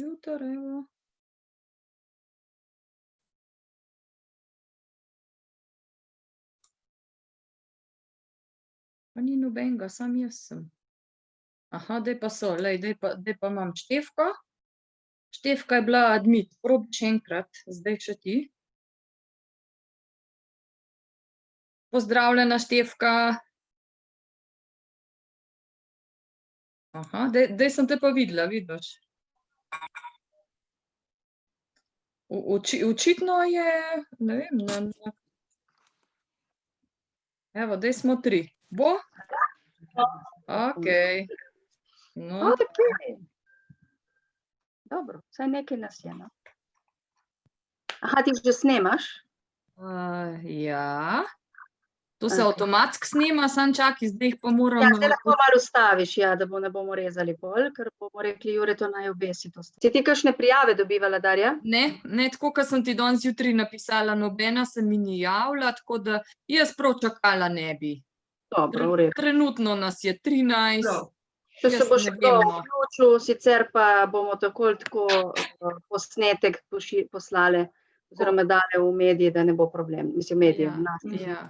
kompjuter, evo. Pa ni nobenega, sam jaz sem. Aha, daj pa so, lej, daj pa imam Štefko. Štefka je bila admit, probi še enkrat, zdaj še ti. Pozdravljena, Štefka. Aha, daj sem te pa videla, vidiš. Očitno je, ne vem, evo, daj smo 3. Bo? Okej. No, Okej. Dobro, vsaj nekaj nas je, no. Aha, ti že snemaš? ja. To se Okej. avtomatsko snema, samo čakaj, zdaj jih pa moram... Ja, zdaj lahko malo ustaviš, ja, da ne bomo rezali pol, ker bomo rekli, Jure, to naj obesi to. Si ti kakšne prijave dobivala, Darja? Ne, tako kot sem ti danes zjutraj napisala, nobena se mi ni javila, tako da jaz prav čakala ne bi. Dobro, v redu. Trenutno nas je 13. Če se Jaz bo ne še kdo vem, no. vključil, sicer pa bomo tako ali tako posnetek poslali oziroma dali v medije, da ne bo problem. Mislim, medije. Ja.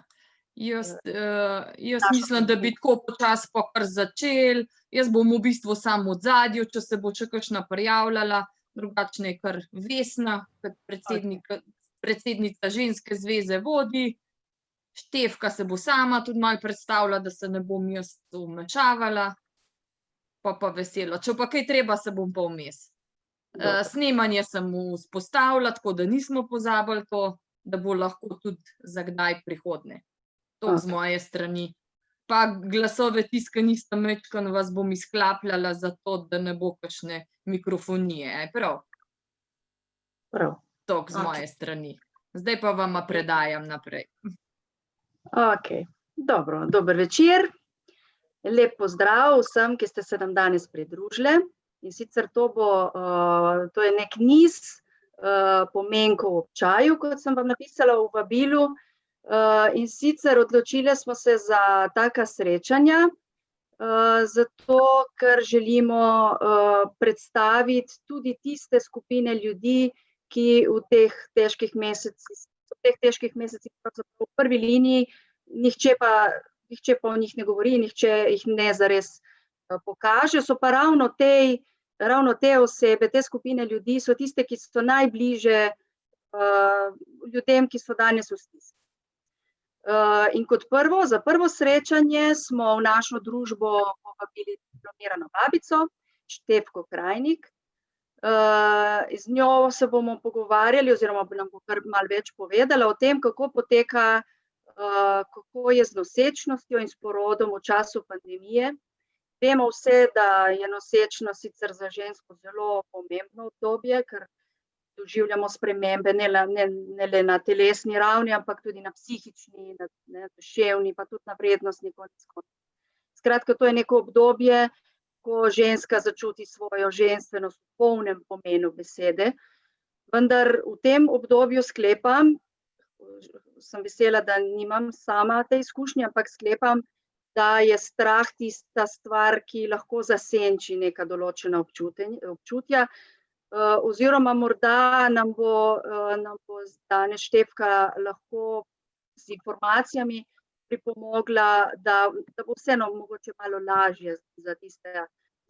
Jaz Našo mislim, da bi tako počasi pa kar začeli. Jaz bom v bistvu samo v ozadju, če se bo še kakšna prijavljala, drugačne je kar Vesna, kot predsednica ženske zveze vodi. Štefka se bo sama tudi malo predstavila, da se ne bom jaz vmešavala. Pa veselo. Če pa kaj treba, se bom pa vmes. Snemanje sem vzpostavila, tako da nismo pozabili to, da bo lahko tudi za kdaj prihodnje. To z moje strani. Pa glasove tiska nisem mečkan, vas bom izklapljala zato, da ne bo kakšne mikrofonije. Prav? Prav. Tok z moje strani. Zdaj pa vama predajam naprej. Okej, dobro, dober večer. Lep pozdrav vsem, ki ste se nam danes pridružili. In sicer to je nek niz pomenkov ob čaju, kot sem vam napisala v vabilu. In sicer odločili smo se za taka srečanja, zato ker želimo predstaviti tudi tiste skupine ljudi, ki v teh težkih mesecih pravzaprav v prvi liniji, nihče pa o njih ne govori, nihče jih ne zares pokaže, so pa ravno te osebe, te skupine ljudi so tiste, ki so najbliže ljudem, ki so danes v stiski. In kot za prvo srečanje smo v našo družbo povabili diplomirano babico, Štefko Krajnik. Z njo se bomo pogovarjali oziroma nam bo kar malo več povedala o tem, kako poteka, kako je z nosečnostjo in s porodom v času pandemije. Vemo vse, da je nosečnost sicer za žensko zelo pomembno obdobje, ker doživljamo spremembe ne le na telesni ravni, ampak tudi na psihični, na duševni, pa tudi na vrednostni. Skratka, to je neko obdobje, ko ženska začuti svojo ženstvenost v polnem pomenu besede. Vendar v tem obdobju sklepam, sem vesela, da nimam sama te izkušnje, ampak sklepam, da je strah tista stvar, ki lahko zasenči neka določena občutja, oziroma morda nam bo danes Štefka lahko z informacijami pripomogla, da bo vseeno mogoče malo lažje za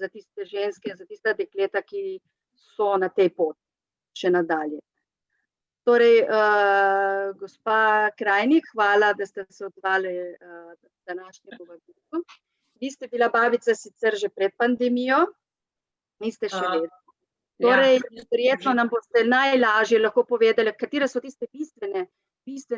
tiste ženske, za tista dekleta, ki so na tej poti še nadalje. Torej, gospa Krajnik, hvala, da ste se odzvali današnje povabilo. Vi ste bila babica sicer že pred pandemijo, niste še vedno. Torej, verjetno nam boste najlažje lahko povedali, katere so tiste bistvene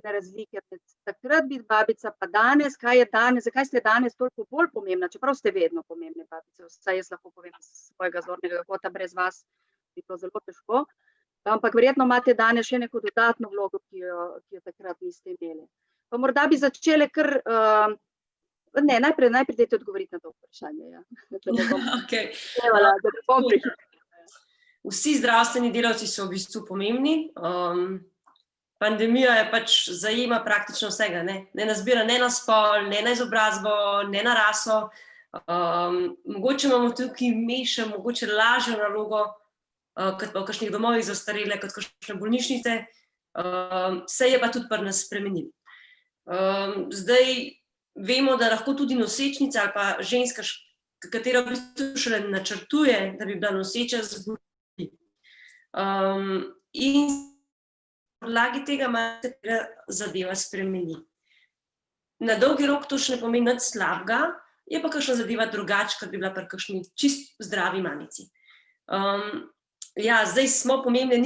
razlike med takrat biti babica pa danes, kaj je danes, zakaj ste danes toliko bolj pomembna, čeprav ste vedno pomembne babice, vsaj jaz lahko povem z svojega zornega kota, brez vas bi bilo zelo težko, ampak verjetno imate danes še neko dodatno vlogo, ki jo takrat niste imeli. Pa morda bi začeli kar, najprej dajte odgovoriti na to vprašanje. Vsi zdravstveni delavci so v bistvu pomembni. Pandemija je pač zajema praktično vsega, ne nas bira ne na spol, ne na izobrazbo, ne na raso. Mogoče imamo tukaj mogoče lažjo nalogo, kot pa v kakšnih domovih za ostarele, kot kakšne bolnišnice, se je pa tudi pri nas spremenil. Zdaj vemo, da lahko tudi nosečnica ali pa ženska, katera v bistvu šele načrtuje, da bi bila noseča, zboli. In na podlagi tega se zadeva spremeni. Na dolgi rok to še ne pomeni nič slabega, je pa kakšna zadeva drugače, kot bi bila pri kakšni čist zdravi mamici. Ja, zdaj smo pomembne,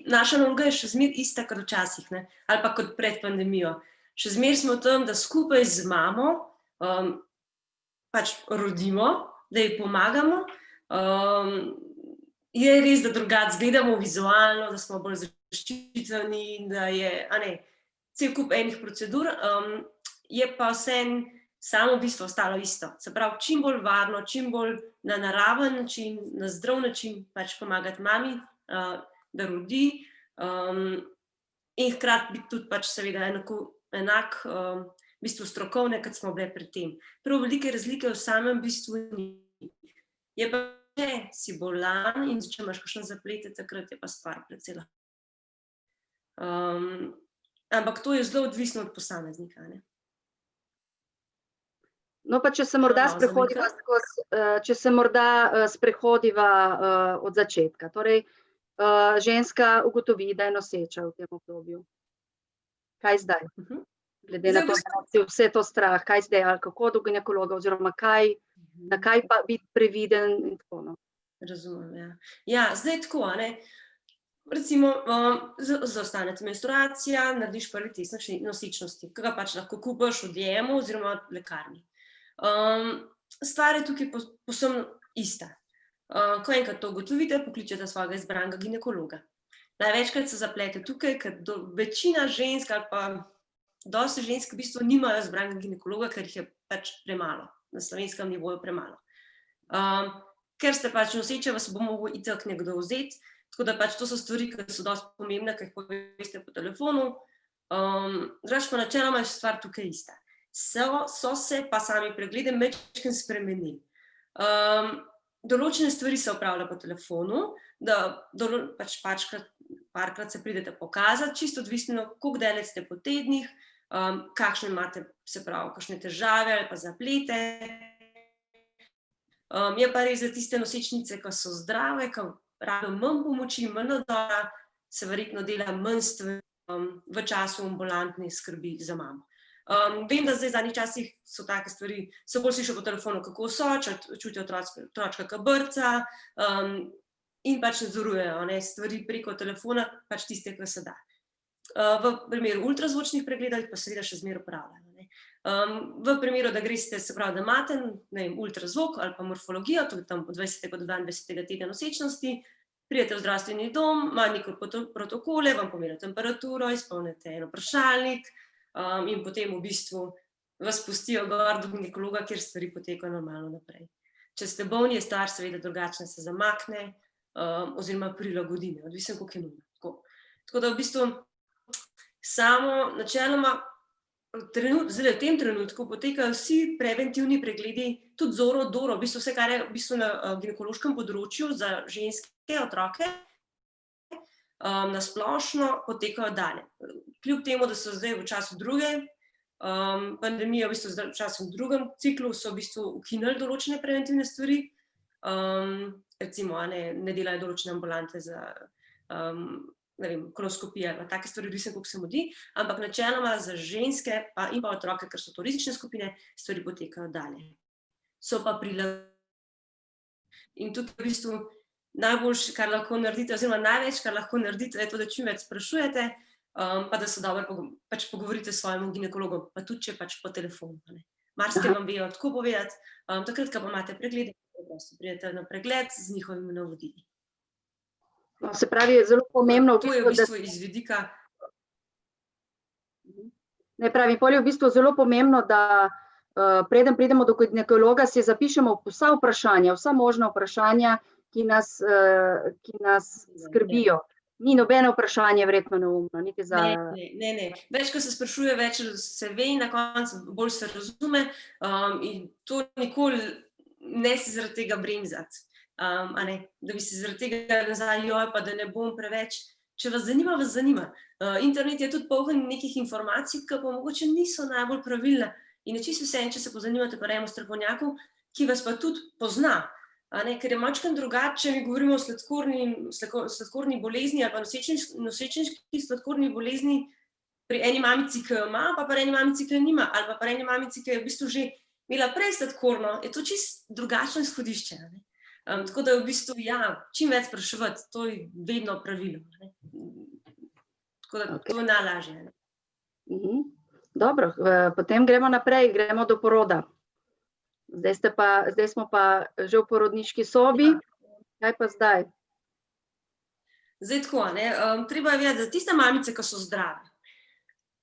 naša naloga je še zmeraj ista kot včasih, ne? Ali pa kot pred pandemijo. Še zmeraj smo v tem, da skupaj z mamo pač rodimo, da ji pomagamo. Je res, da drugače izgledamo vizualno, da smo bolj zaščiteni, da je cel kup enih procedur, je pa vseeno samo bistvo ostalo isto. Se pravi, čim bolj varno, čim bolj na naraven način, na zdrav način pač pomagati mami, da rodi, in hkrati biti tudi pač seveda enak v bistvu strokovne, kot smo bile pred tem. Prav velike razlike v samem bistvu ni. Je pa, če si bolan in če imaš kakšne zaplete, takrat je pa stvar precej lahka. Ampak to je zelo odvisno od posameznika, ne. No, pa če se morda sprehodiva od začetka. Torej, ženska ugotovi, da je noseča v tem obdobju. Kaj zdaj? Glede na to, da je vse to strah, kaj zdaj, ali kako do ginekologa, oziroma na kaj pa biti previden in tako naprej. Razumem, ja. Ja, zdaj tako, recimo, zaostanete menstruacija, narediš prvi test nosečnosti, ki ga pač lahko kupiš v DM-u oziroma v lekarni. Stvar je tukaj povsem ista. Ko enkrat to ugotovite, pokličete svojega izbranega ginekologa. Največkrat se zaplete tukaj, ker večina žensk ali pa dosti žensk v bistvu nimajo izbranega ginekologa, ker jih je pač premalo, na slovenskem nivoju premalo. Ker ste pač noseče, vas bo mogel itak nekdo vzeti, tako da pač to so stvari, ki so dosti pomembne, ki jih poveste po telefonu. Drugače pa načeloma je stvar tukaj ista. So se pa sami preglede majčkeno spremenili. Določene stvari se opravlja po telefonu, da pač parkrat se pridete pokazati, čisto odvisno, koliko daleč ste po tednih, kakšne imate, se pravi, kakšne težave ali pa zaplete. Je pa res za tiste nosečnice, ki so zdrave, ki rabijo manj pomoči, manj nadzora, se verjetno dela manj stvari v času ambulantne skrbi za mamo. Vem, da zdaj v zadnjih časih so take stvari, so bolj slišali po telefonu, kako so, če čutijo otročka, ki brca, in pač nadzorujejo stvari preko telefona, pač tiste, ki se da. V primeru ultrazvočnih pregledov pa seveda še zmeraj opravljajo. V primeru, da greste, se pravi, da imate ultrazvok ali pa morfologijo, tudi tam od 20. do 22. tedna nosečnosti, pridete v zdravstveni dom, imajo neko protokole, vam pomerijo temperaturo, izpolnite en vprašalnik, in potem v bistvu vas pustijo gor do ginekologa, kjer stvari potekajo normalno naprej. Če ste bolni, je stvar seveda drugačna, se zamakne oziroma prilagodi, odvisno koliko je nujno. Tako da v bistvu samo načeloma zdaj v tem trenutku potekajo vsi preventivni pregledi, tudi zoro, v bistvu vse, kar je v bistvu na ginekološkem področju za ženske otroke, na splošno potekajo dalje. Kljub temu, da so zdaj v času druge pandemije, v bistvu v času drugem ciklu, so v bistvu ukinili določene preventivne stvari, recimo ne delajo določene ambulante za kolonoskopije, take stvari, odvisno koliko se mudi, ampak načeloma za ženske in pa otroke, ker so to rizične skupine, stvari potekajo dalje. So pa prilagojene. In tukaj v bistvu najboljše, kar lahko naredite, oziroma največ, kar lahko naredite, je to, da čim več sprašujete, pa da se dobro pač pogovorite s svojim ginekologom, pa tudi, če pač po telefonu. Marsikaj vam vejo tako povedati, takrat, ko imate preglede, pridete na pregled z njihovimi navodili. Se pravi, je zelo pomembno, to je v bistvu iz vidika. Ne pravim, pol je v bistvu zelo pomembno, da preden pridemo do ginekologa, si zapišemo vsa vprašanja, vsa možna vprašanja, ki nas skrbijo. Ni nobeno vprašanje verjetno neumno, niti za... Ne. Več, ko se sprašuje, več se ve in na koncu bolj se razume, in to nikoli ne si zaradi tega bremzati. Da bi se zaradi tega nazaj, pa da ne bom preveč. Če vas zanima, vas zanima. Internet je tudi poln nekih informacij, ki pa mogoče niso najbolj pravilne. In je čisto vseeno, če se pozanimate pa rejmo strokovnjakov, ki vas pa tudi pozna. Ker je mačkam drugače, če mi govorimo o sladkorni bolezni ali pa nosečniški sladkorni bolezni pri eni mamici, ki jo ima, pa pri eni mamici, ki jo nima, ali pa pri eni mamici, ki je v bistvu že imela prej sladkorno, je to čisto drugačno izhodišče. Tako da v bistvu, čim več spraševati, to je vedno pravilo. Tako da to je najlažje. Dobro, potem gremo naprej, gremo do poroda. Zdaj smo pa že v porodniški sobi. Kaj pa zdaj? Zdaj tako, treba je vedeti, da tiste mamice, ki so zdrave,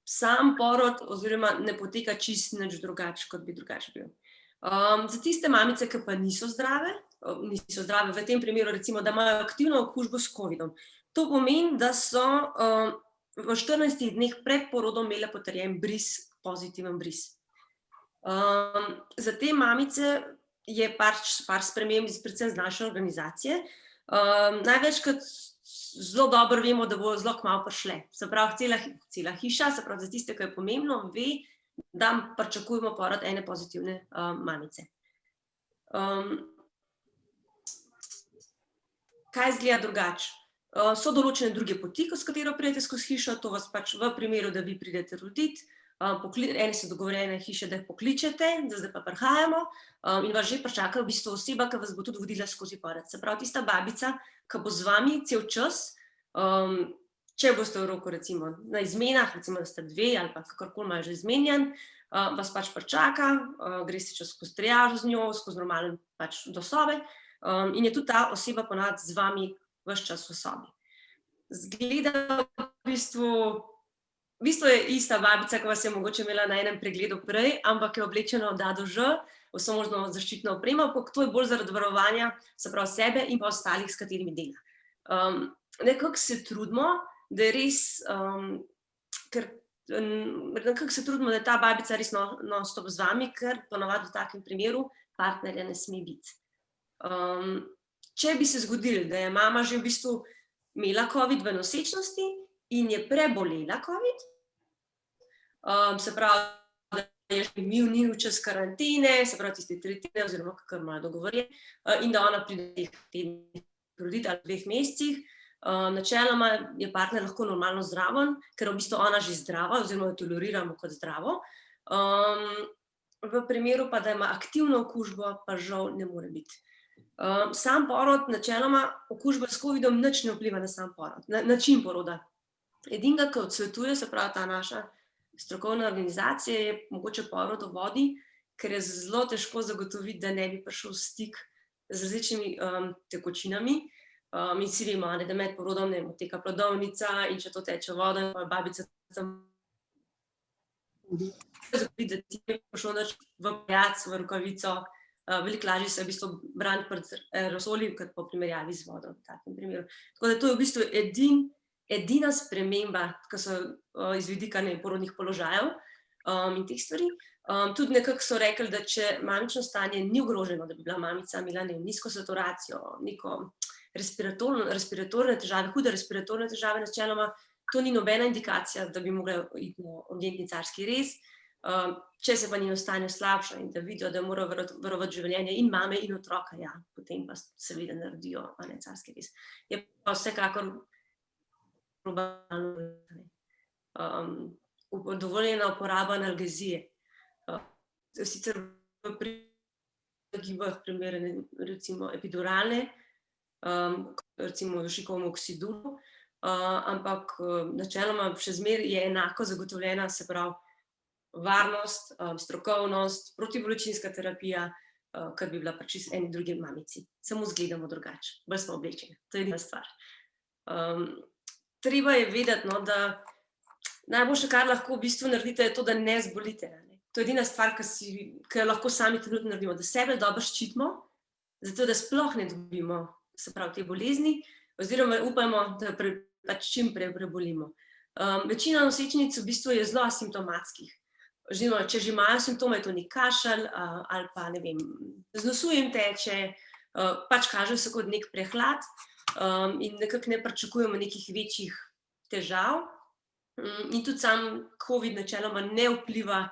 sam porod oziroma ne poteka čisto nič drugače, kot bi drugače bil. Za tiste mamice, ki pa niso zdrave, v tem primeru recimo, da imajo aktivno okužbo s covidom, to pomeni, da so v 14 dneh pred porodom imele potrjen pozitiven bris. Za te mamice je par sprememb, predvsem z naše organizacije. Največkrat zelo dobro vemo, da bo zelo kmalu prišle. Se pravi, cela hiša, se pravi, za tiste, ki je pomembno, ve, da pričakujemo porod ene pozitivne mamice. Kaj izgleda drugače? So določene druge poti, s katero pridete skozi hišo, to vas pač v primeru, da vi pridete roditi. Ene so dogovorjene hiše, da jih pokličete, da zdaj pa prihajamo in vas že pričaka v bistvu oseba, ki vas bo tudi vodila skozi porod. Se pravi, tista babica, ki bo z vami cel čas, če boste v roku recimo na izmenah, recimo da ste 2 ali pa kakorkoli imajo že izmenjan, vas pač pričaka, greste čez skozi triažo z njo, skozi normalen pač do sobe in je tudi ta oseba ponavadi z vami ves čas v sobi. Zgleda v bistvu je ista babica, ki vas je mogoče imela na enem pregledu prej, ampak je oblečena od A do Ž, vso možno zaščitno opremo, ampak to je bolj zaradi varovanja, se pravi sebe in pa ostalih, s katerimi dela. Nekako se trudimo, da je res, nekako se trudimo, da je ta babica res non-stop z vami, ker ponavadi v takem primeru partnerja ne sme biti. Če bi se zgodilo, da je mama že v bistvu imela COVID v nosečnosti in je prebolela COVID, se pravi, da je že imel čas karantene, se pravi tiste 3 tedne oziroma kakor imajo dogovorjen, in da ona pride v teh tednih roditi ali 2 mesecih, načeloma je partner lahko normalno zdraven, ker v bistvu ona že zdrava oziroma jo toleriramo kot zdravo. V primeru pa, da ima aktivno okužbo, pa žal ne more biti. Sam porod, načeloma okužba s covidom nič ne vpliva na sam porod, na način poroda. Edinega, ki odsvetuje, se pravi ta naša strokovna organizacija, je mogoče porod v vodi, ker je zelo težko zagotoviti, da ne bi prišel v stik z različnimi tekočinami. In vsi vemo, da med porodom ne poteka plodovnica in če to teče voda, pa babica tam zagotoviti, da ti ne prišel nič v pajac, v rokavico. Veliko lažje se v bistvu braniti pred aerosoli, kot po primerjavi z vodo v takem primeru. Tako da to je v bistvu edina sprememba, ki so iz vidika porodnih položajev in teh stvari. Tudi nekako so rekli, da če mamično stanje ni ogroženo, da bi bila mamica imela nizko saturacijo, neko respiratorne težave, hude respiratorne težave, načeloma, to ni nobena indikacija, da bi mogla iti na urgentni carski rez. Če se pa njeno stanje slabša in da vidijo, da morajo varovati življenje in mame in otroka, potem pa seveda naredijo carski rez. Je pa vsekakor dovoljena uporaba analgezije. Sicer v gibah primerne recimo epiduralne, recimo dušikovemu oksidulu, ampak načeloma še zmeraj je enako zagotovljena, se pravi varnost, strokovnost, protibolečinska terapija, kot bi bila pa čisto eni drugi mamici. Samo izgledamo drugače, bolj smo oblečeni. To je edina stvar. Treba je vedeti, da najboljše, kar lahko v bistvu naredite, je to, da ne zbolite. To je edina stvar, ki jo lahko sami trenutno naredimo, da sebe dobro ščitimo, zato da sploh ne dobimo, se pravi, te bolezni, oziroma upajmo, da pač čim prej prebolimo. Večina nosečnic v bistvu je zelo asimptomatskih. Če že imajo simptome, je to nek kašelj ali pa, ne vem, z nosu jim teče, pač kažejo se kot nek prehlad in nekako ne pričakujemo nekih večjih težav. In tudi sam COVID načeloma ne vpliva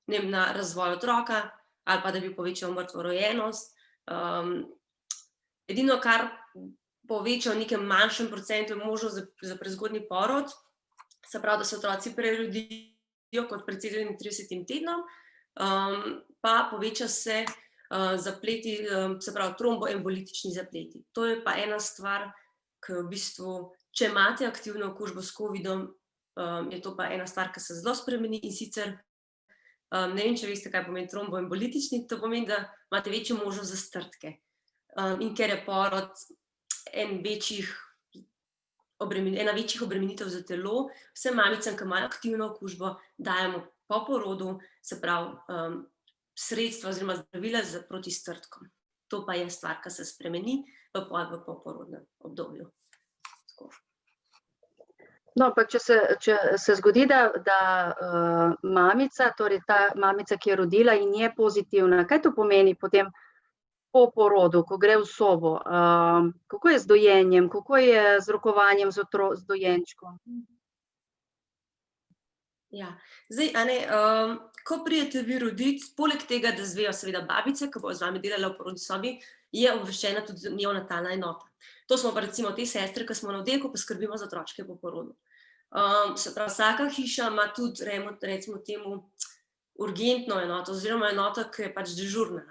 na razvoj otroka ali pa da bi povečal mrtvorojenost. Edino, kar poveča v nekem manjšem procentu, je možnost za prezgodnji porod, se pravi, da se otroci prej rodijo kot pred 37 tednom, pa poveča se zapleti, se pravi tromboembolitični zapleti. To je pa ena stvar, ki v bistvu, če imate aktivno okužbo s covidom, je to pa ena stvar, ki se zelo spremeni, in sicer, ne vem, če veste, kaj pomeni tromboembolitični, to pomeni, da imate večjo možnost za strdke. In ker je porod ena večjih obremenitev za telo, vsem mamicam, ki imajo aktivno okužbo, dajemo po porodu, se pravi, sredstva oziroma zdravila proti strdkom. To pa je stvar, ki se spremeni v poporodnem obdobju. Tako. No, ampak če se zgodi, da mamica, torej ta mamica, ki je rodila in je pozitivna, kaj to pomeni potem po porodu, ko gre v sobo? Kako je z dojenjem, kako je z rokovanjem z dojenčkom? Ja, zdaj, ko pridete vi roditi, poleg tega, da zvejo seveda babice, ki bojo z vami delale v porodni sobi, je obveščena tudi neonatalna enota. To smo pa recimo te sestre, ki smo na oddelku, pa skrbimo za otročke po porodu. Se pravi, vsaka hiša ima tudi, recimo temu, urgentno enoto, oziroma enoto, ki je pač dežurna,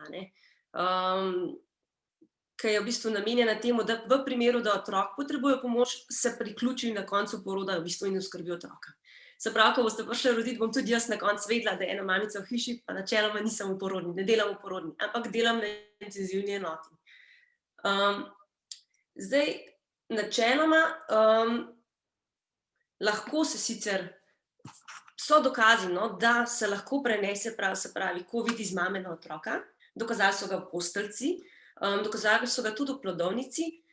ki je v bistvu namenjena temu, da v primeru, da otrok potrebuje pomoč, se priključi na koncu poroda v bistvu in oskrbi otroka. Se pravi, ko boste prišli roditi, bom tudi jaz na koncu vedela, da je ena mamica v hiši, pa načeloma nisem v porodni, ne delam v porodni, ampak delam na intenzivni enoti. Zdaj, načeloma, lahko se sicer, so dokazi, da se lahko prenese, se pravi, COVID iz mame na otroka, dokazali so ga v posteljci, dokazali so ga tudi v plodovnici,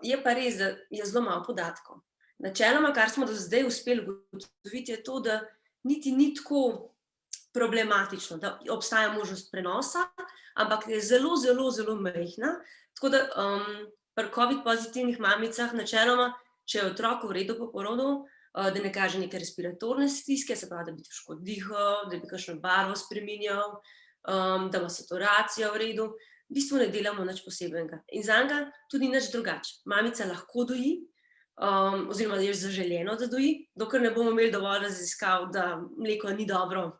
je pa res, da je zelo malo podatkov. Načeloma, kar smo do zdaj uspeli ugotoviti, je to, da niti ni tako problematično, da obstaja možnost prenosa, ampak je zelo, zelo, zelo majhna. Tako da pri COVID pozitivnih mamicah načeloma, če je otrok v redu po porodu, da ne kaže neke respiratorne stiske, se pravi, da bi težko dihal, da bi kakšno barvo spreminjal, da ima saturacijo v redu, v bistvu ne delamo nič posebnega. In zanj tudi nič drugače. Mamica lahko doji, oziroma je zaželeno, da doji, dokler ne bomo imeli dovolj raziskav, da mleko ni dobro,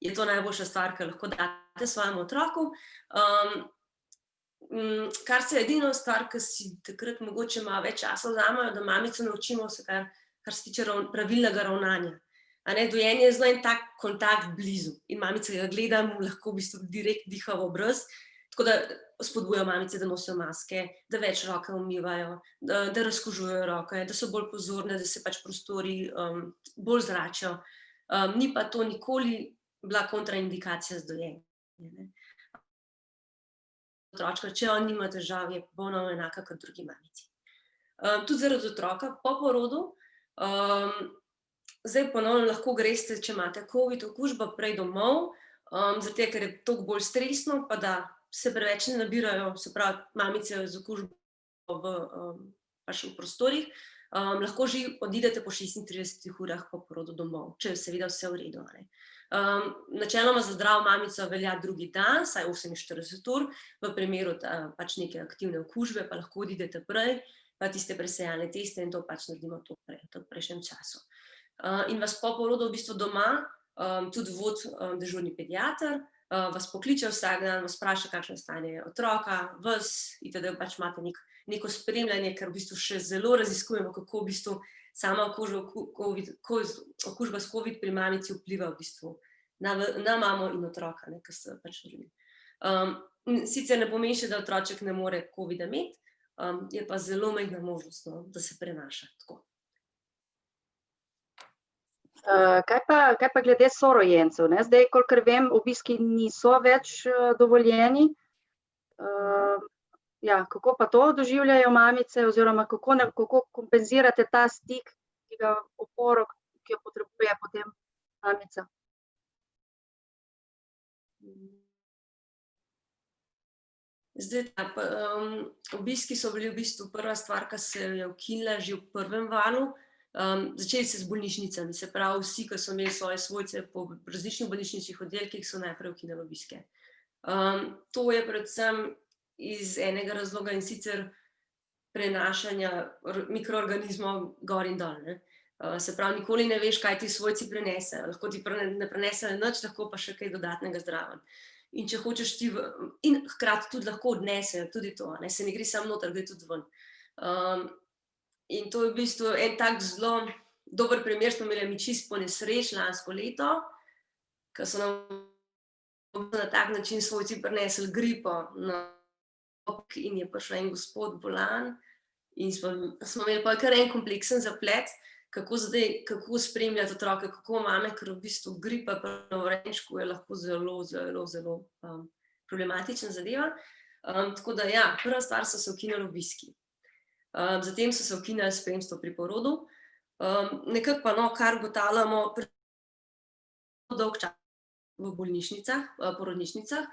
je to najboljša stvar, ki lahko date svojemu otroku. Kar se edino stvar, ki si takrat mogoče malo več časa vzamejo, da mamico naučimo vse, kar se tiče pravilnega ravnanja. Dojenje je zelo en tak kontakt blizu in mamica ga gleda, mu lahko v bistvu direkt diha v obraz, tako da spodbujajo mamice, da nosijo maske, da več roke umivajo, da razkužujejo roke, da so bolj pozorne, da se pač prostori bolj zračijo. Ni pa to nikoli bila kontraindikacija z dojenjem. Otročka, če on nima težav, je popolnoma enaka kot drugi mamici. Tudi zaradi otroka po porodu, zdaj ponovno lahko greste, če imate COVID okužbo, prej domov, zato ker je toliko bolj stresno, pa da se preveč ne nabirajo, se pravi, mamice z okužbo v prostorih, lahko že odidete po 36 urah po porodu domov, če je seveda vse v redu. Načeloma za zdravo mamico velja drugi dan, saj 48 ur, v primeru pač neke aktivne okužbe, pa lahko odidete prej, pa tiste presejalne teste in to pač naredimo v prejšnjem času. In vas po porodu v bistvu doma tudi vodi dežurni pediater, vas pokliče vsak dan, vas vpraša, kakšno stanje otroka, vas, itd. Pač imate neko spremljanje, ker v bistvu še zelo raziskujemo, kako v bistvu sama okužba s COVID pri mamici vpliva v bistvu na mamo in otroka, ki se pač rodi. Sicer ne pomeni še, da otroček ne more COVID-a imeti, je pa zelo majhna možnost, da se prenaša tako. Kaj pa glede sorojencev? Zdaj, kolikor vem, obiski niso več dovoljeni. Kako pa to doživljajo mamice oziroma kako kompenzirate ta stik, oporo, ki jo potrebuje potem mamica? Zdaj, obiski so bili v bistvu prva stvar, ki se je ukinila že v prvem valu. Začeli se z bolnišnicami, se pravi, vsi, ki so imeli svoje svojce po različnih bolnišničnih oddelkih, so najprej ukinili obiske. To je predvsem iz enega razloga, in sicer prenašanja mikroorganizmov gor in dol. Se pravi, nikoli ne veš, kaj ti svojci prenesejo. Lahko ti ne prenesejo nič, lahko pa še kaj dodatnega zraven. In če hočeš ti, in hkrati tudi lahko odnesejo tudi to, se ne gre samo noter, gre tudi ven. In to je v bistvu en tak zelo dober primer, smo imeli mi čisto po nesreč lansko leto, ko so nam na tak način svojci prinesli gripo in je prišel en gospod bolan in smo imeli pa kar en kompleksen zaplet, kako spremljati otroke, kako mame, ker v bistvu gripa pri novorojenčku je lahko zelo, zelo, zelo problematična zadeva. Tako da ja, prva stvar so se ukinili obiski. Zatem so se ukinili spremstvo pri porodu. Nekako pa kar ugotavljamo dolg čas v bolnišnicah, porodnišnicah,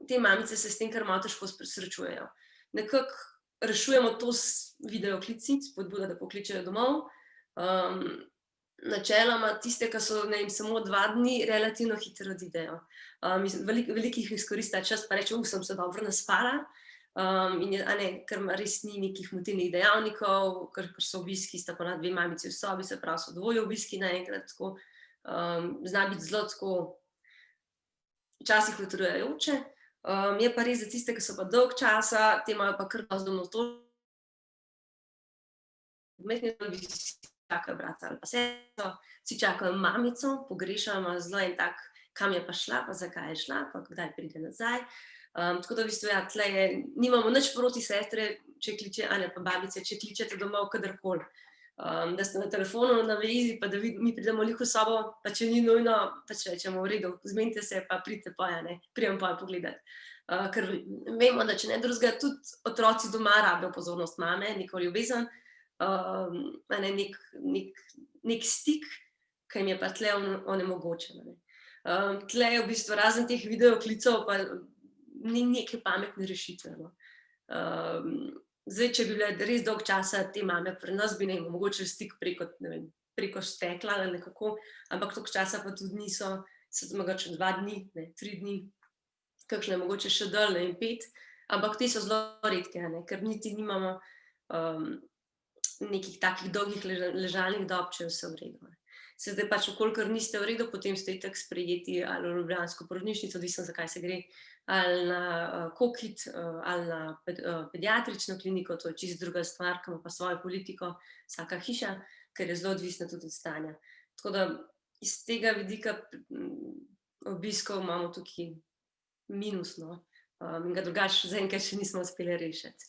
te mamice se s tem kar malo težko srečujejo. Nekako rešujemo to s videoklici, spodbuda, da pokličejo domov. Načeloma tiste, ki so samo 2 dni, relativno hitro odidejo. Veliko jih izkorista čas, pa reče, sem se dobro naspala, ker res ni nekih motilnih dejavnikov, ker so obiski, sta pa 2 mamici v sobi, se pravi, so dvoje obiski naenkrat, tako zna biti zelo tako včasih utrujajoče. Je pa res za tiste, ki so pa dolg časa, te imajo pa kar dosti domov to. Čakajo brata ali pa sestro, vsi čakajo mamico, pogrešamo zelo en tak, kam je pa šla, pa zakaj je šla, pa kdaj pride nazaj. Tako da v bistvu, ja, tle nimamo nič proti sestre, če kliče, ali pa babice, če kličete domov kadarkoli. Da ste na telefonu, na vezi, pa da mi pridemo v sobo, pa če ni nujno, pač rečemo v redu, zmenite se, pa pridite poja, pridem poja pogledat. Ker vemo, da če ne drugega, tudi otroci doma rabijo pozornost mame, neko ljubezen, nek stik, ki jim je pa tle onemogočen. Tle je v bistvu razen teh videoklicov pa ni neke pametne rešitve. Zdaj, če bi bile res dolg časa te mame pri nas, bi ne omogočili stik preko stekla ali nekako, ampak dolg časa pa tudi niso, so mogoče 2 dni, 3 dni, kakšne mogoče še dlje in 5, ampak te so zelo redke, ker niti nimamo nekih takih dolgih ležalnih dob, če je vse v redu. Se zdaj pač, vkolikor niste v redu, potem ste itak sprejeti ali v ljubljansko porodnišnico, odvisno zakaj se gre, ali na Kokit, ali na pediatrično kliniko, to je čisto druga stvar, ki ima pa svojo politiko, vsaka hiša, ker je zelo odvisna tudi od stanja. Tako da iz tega vidika obiskov imamo tukaj minus, in ga drugače zaenkrat še nismo uspeli rešiti.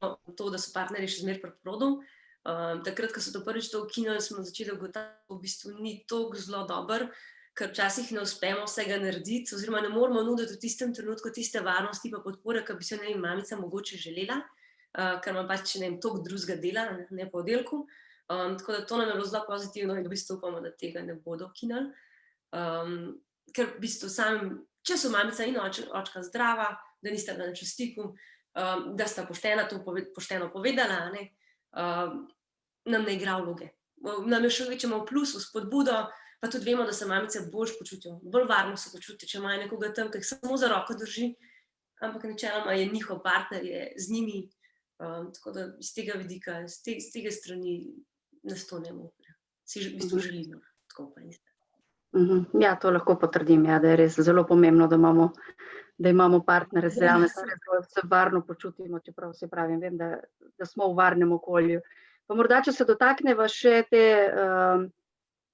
To, da so partnerji še zmeraj pri porodu. Takrat, ko so to prvič to ukinili, smo začeli ugotavljati, v bistvu ni toliko zelo dober, ker včasih ne uspemo vsega narediti, oziroma ne moramo nuditi v tistem trenutku tiste varnosti pa podpore, ki bi se mamica mogoče želela, ker ima pač toliko drugega dela, ne po oddelku. Tako da to nam je bilo zelo pozitivno in v bistvu upamo, da tega ne bodo ukinili. Ker v bistvu če so mamica in očka zdrava, da nista bila nič v stiku, da sta pošteno povedala, nam ne igra vloge. Nam je še večjemu plusu, spodbudo, pa tudi vemo, da se mamice bolj počutijo, bolj varno se počutijo, če imajo nekoga tam, ki jih samo za roko drži, ampak načeloma je njihov partner z njimi, tako da iz tega vidika, iz tega strani nas to ne more. Si v bistvu želimo, tako pa ni. Ja, to lahko potrdim, da je res zelo pomembno, da imamo partnerje zraven, da se varno počutimo, čeprav se pravim, vem, da smo v varnem okolju. Pa morda, če se dotakneva še te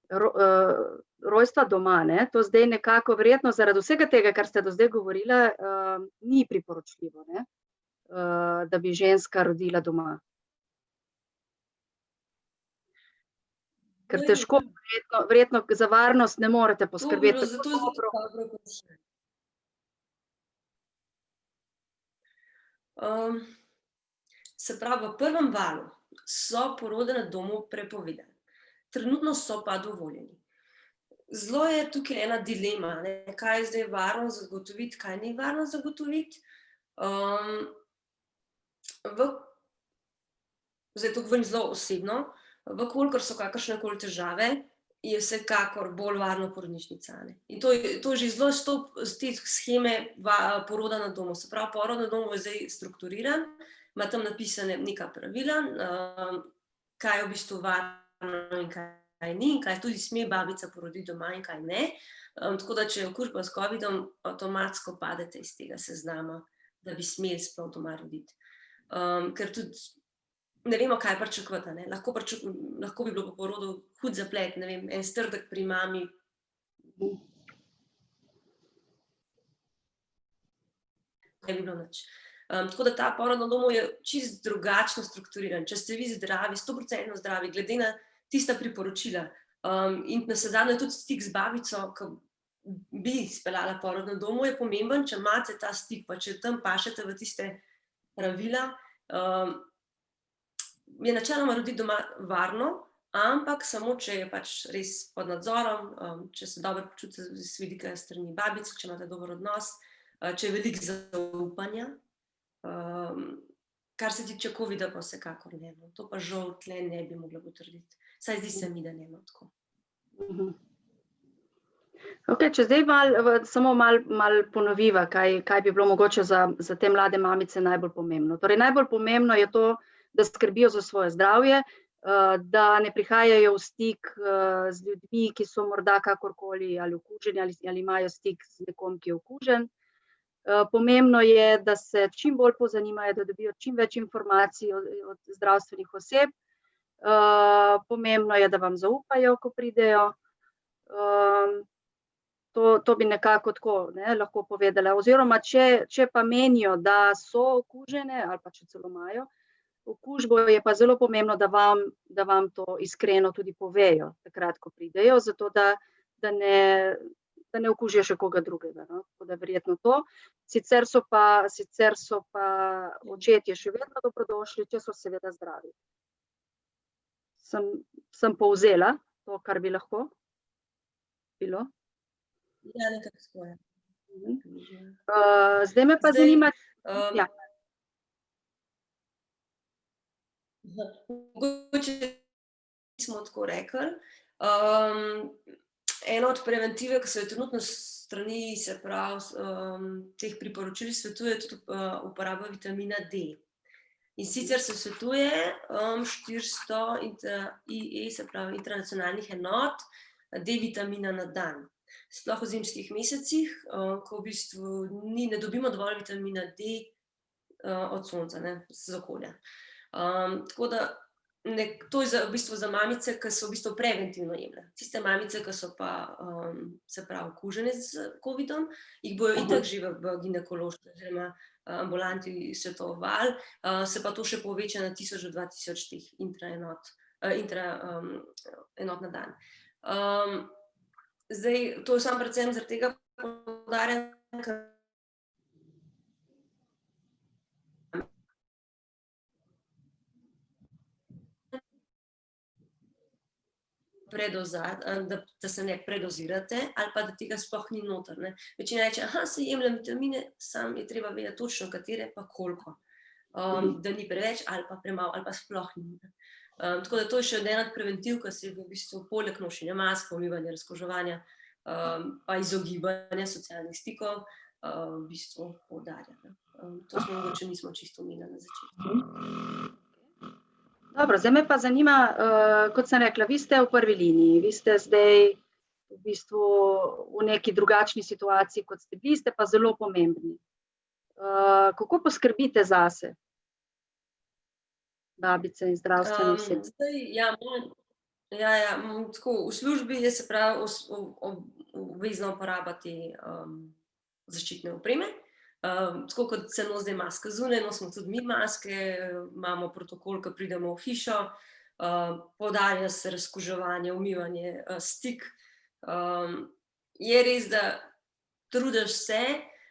rojstva doma, to zdaj nekako verjetno zaradi vsega tega, kar ste do zdaj govorila, ni priporočljivo, da bi ženska rodila doma. Ker težko, verjetno za varnost ne morete poskrbeti. To je dobro vprašanje. Se pravi, v prvem valu so porode na domu prepovedane. Trenutno so pa dovoljeni. zelo je tukaj ena dilema, ne? Kaj je zdaj varno zagotoviti, kaj ni varno zagotoviti. Zdaj to govorim zelo osebno, vkolikor so kakršnekoli težave, je vsekakor bolj varno porodnišnica. In to je že zelo z te sheme poroda na domu. Se pravi, porod na domu je zdaj strukturiran, ima tam napisane neka pravila, kaj je v bistvu varno in kaj ni, in kaj tudi sme babica poroditi doma in kaj ne. Tako da, če je okužba s covidom, avtomatsko padete iz tega seznama, da bi smeli sploh doma roditi. Ker tudi ne vemo, kaj pričakovati, ne. Lahko bi bilo po porodu hud zaplet, ne vem, en strdek pri mami. Ne bi bilo nič. Tako da ta porod na domu je čisto drugačno strukturiran. Če ste vi zdravi, 100% zdravi, glede na tista priporočila. In navsezadnje tudi stik z babico, ki bi speljala porod na domu, je pomemben, če imate ta stik, pa če tam pašete v tiste pravila, je načeloma roditi doma varno, ampak samo, če je pač res pod nadzorom, če se dobro počutite z vidika strani babice, če imate dober odnos, če je veliko zaupanja. Kar se tiče covida, pa vsekakor ne. To pa žal tle ne bi mogla potrditi. Saj zdi se mi, da ne tako. Ok, če zdaj samo malo ponoviva, kaj bi bilo mogoče za te mlade mamice najbolj pomembno. Torej, najbolj pomembno je to, da skrbijo za svoje zdravje, da ne prihajajo v stik z ljudmi, ki so morda kakorkoli ali okuženi ali imajo stik z nekom, ki je okužen. Pomembno je, da se čim bolj pozanimajo, da dobijo čim več informacij od zdravstvenih oseb. Pomembno je, da vam zaupajo, ko pridejo. To bi nekako tako lahko povedala. Oziroma, če pa menijo, da so okužene ali pa če celo imajo okužbo, je pa zelo pomembno, da vam to iskreno tudi povejo, takrat, ko pridejo, zato da ne okužijo še koga drugega. Tako da verjetno to. Sicer so pa očetje še vedno dobrodošli, če so seveda zdravi. Sem povzela to, kar bi lahko bilo. Ja, nekako svoje. Zdaj me pa zanima... Ja. Mogoče smo tako rekli. Ena od preventive, ki se je trenutno strani, se pravi, teh priporočil svetuje tudi uporaba vitamina D. In sicer se svetuje 400 IE, se pravi internacionalnih enot D-vitamina na dan. Sploh v zimskih mesecih, ko v bistvu ne dobimo dovolj vitamina D od sonca, z okolja. Tako da to je v bistvu za mamice, ki so v bistvu preventivno jemle. Tiste mamice, ki so pa se pravi okužene z covidom, jih bojo itak že v ginekološki oziroma ambulanti svetovali, se pa to še poveča na 1000 do 2000 teh intraenot na dan. Zdaj, to je samo predvsem zaradi tega poudarjam, ker da se ne predozirate ali pa da tega sploh ni noter. Večina reče, se jemljem vitamine, samo je treba vedeti točno, katere pa koliko. Da ni preveč ali pa premalo ali pa sploh ni. Tako da to je še ena od preventiv, ki se v bistvu poleg nošenja mask, umivanja, razkuževanja pa izogibanja socialnih stikov v bistvu poudarja. To smo mogoče nismo čisto omenili na začetku. Dobro, zdaj me pa zanima, kot sem rekla, vi ste v prvi liniji, vi ste zdaj v bistvu v neki drugačni situaciji, kot ste bili, ste pa zelo pomembni. Kako poskrbite zase? Babice in zdravstvene osebe. Tako, v službi je, se pravi, obvezna uporaba te zaščitne opreme. Tako kot se nosi zdaj maska zunaj, nosimo tudi mi maske, imamo protokol, ko pridemo v hišo, poudarja se razkuževanje, umivanje, stik. Je res, da trudiš se,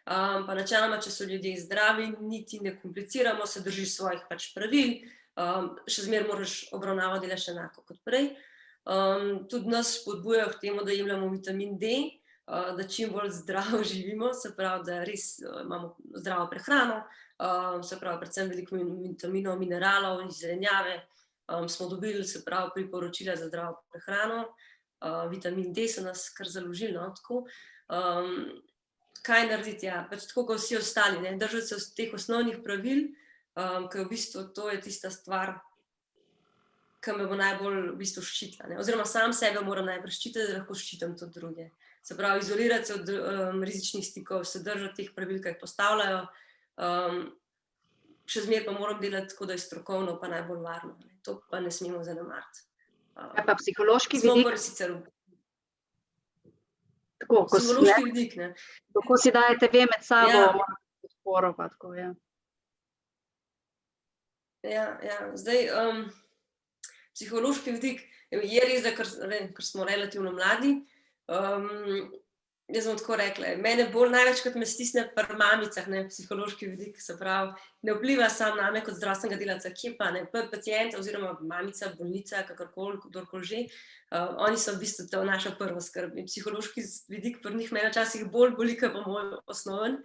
pa načeloma, če so ljudje zdravi, niti ne kompliciramo, se držiš svojih pač pravil, še zmeraj moraš obravnavati, delaš enako kot prej. Tudi nas spodbujajo k temu, da jemljemo vitamin D, da čim bolj zdravo živimo, se pravi, da res imamo zdravo prehrano, se pravi, predvsem veliko vitaminov, mineralov iz zelenjave. Smo dobili, se pravi, priporočila za zdravo prehrano, vitamin D so nas kar založili, no, tako. Kaj narediti, ja, pač tako kot vsi ostali, ne, držati se teh osnovnih pravil, ker v bistvu to je tista stvar, ki me bo najbolj v bistvu ščitila, ne, oziroma sam sebe moram najbolj ščititi, da lahko ščitim tudi druge. Se pravi, izolirati se od rizičnih stikov, se držati teh pravil, ki jih postavljajo, še zmeraj pa moram delati tako, da je strokovno pa najbolj varno, ne, to pa ne smemo zanemariti. Kaj pa psihološki Smo vidik? pa sicer Tako, ko si, psihološki vidik, ne. kako si dajete ve med sabo, Ja. podporo pa tako, ja. Ja, zdaj, psihološki vidik je res, da ker smo relativno mladi, jaz bom tako rekla, mene bolj največkrat me stisne pri mamicah, ne, psihološki vidik, se pravi, ne vpliva samo name kot zdravstvenega delavca, kje pa, ne, pacient oziroma mamica, bolnica, kakorkoli, kdorkoli že, oni so v bistvu to naša prva skrb in psihološki vidik pri njih mene včasih bolj boli, kot pa moj osnoven.